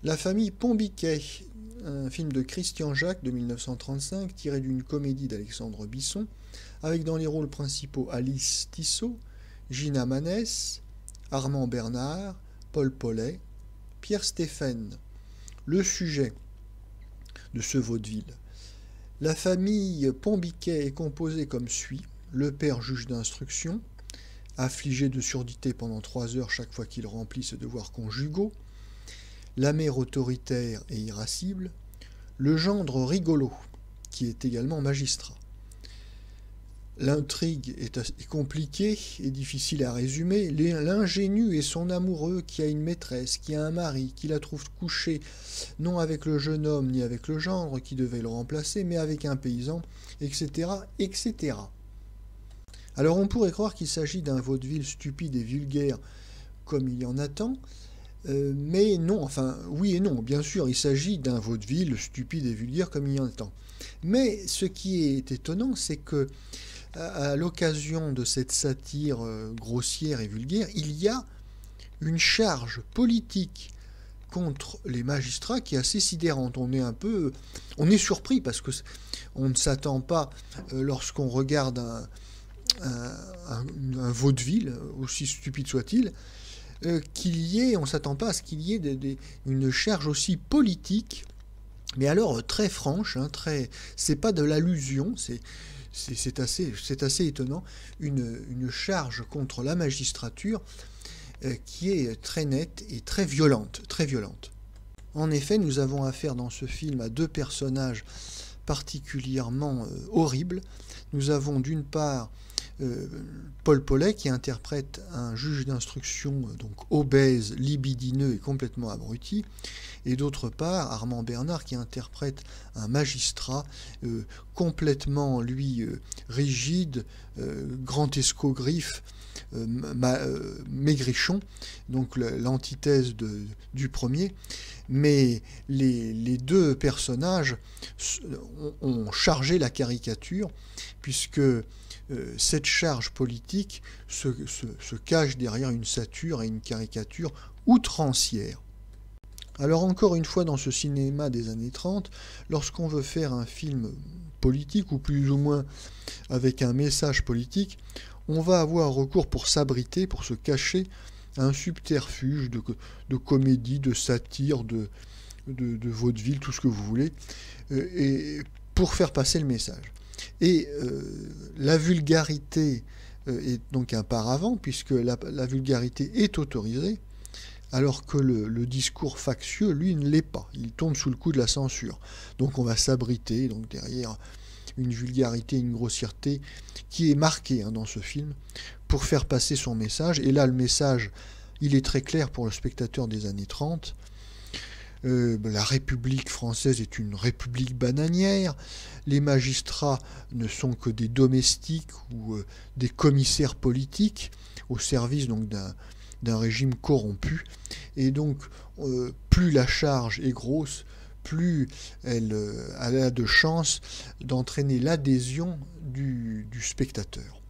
La famille Pombiquet, un film de Christian Jacques de 1935 tiré d'une comédie d'Alexandre Bisson, avec dans les rôles principaux Alice Tissot, Gina Manès, Armand Bernard, Paul Paulet, Pierre Stéphane. Le sujet de ce vaudeville. La famille Pombiquet est composée comme suit. Le père juge d'instruction, affligé de surdité pendant 3 heures chaque fois qu'il remplit ses devoirs conjugaux. La mère autoritaire et irascible. Le gendre rigolo, qui est également magistrat. L'intrigue est compliquée et difficile à résumer. L'ingénu est son amoureux qui a une maîtresse, qui a un mari, qui la trouve couchée non avec le jeune homme ni avec le gendre qui devait le remplacer, mais avec un paysan, etc., etc. Alors on pourrait croire qu'il s'agit d'un vaudeville stupide et vulgaire comme il y en a tant, mais non, enfin oui et non, bien sûr, il s'agit d'un vaudeville stupide et vulgaire comme il y en a tant. Mais ce qui est étonnant, c'est que à l'occasion de cette satire grossière et vulgaire, il y a une charge politique contre les magistrats qui est assez sidérante. On est surpris parce que on ne s'attend pas, lorsqu'on regarde un vaudeville, aussi stupide soit-il, on ne s'attend pas à ce qu'il y ait une charge aussi politique, mais alors très franche, hein, c'est pas de l'allusion, c'est assez étonnant, une charge contre la magistrature qui est très nette et très violente, très violente. En effet, nous avons affaire dans ce film à deux personnages particulièrement horribles. Nous avons d'une part Paul Paulet qui interprète un juge d'instruction donc obèse, libidineux et complètement abruti, et d'autre part Armand Bernard qui interprète un magistrat complètement lui rigide, grand escogriffe, maigrichon, donc l'antithèse du premier. Mais les deux personnages ont chargé la caricature, puisque cette charge politique se cache derrière une satire et une caricature outrancière. Alors encore une fois, dans ce cinéma des années 30, lorsqu'on veut faire un film politique, ou plus ou moins avec un message politique, on va avoir recours pour s'abriter, pour se cacher, à un subterfuge de comédie, de satire, de vaudeville, tout ce que vous voulez, et pour faire passer le message. Et la vulgarité est donc un paravent, puisque la vulgarité est autorisée, alors que le discours factieux, lui, ne l'est pas. Il tombe sous le coup de la censure. Donc on va s'abriter donc derrière une vulgarité, une grossièreté qui est marquée dans ce film pour faire passer son message. Et là, le message, il est très clair pour le spectateur des années 30. La République française est une république bananière. Les magistrats ne sont que des domestiques ou des commissaires politiques au service donc d'un régime corrompu. Et donc, plus la charge est grosse, plus elle a de chances d'entraîner l'adhésion du spectateur.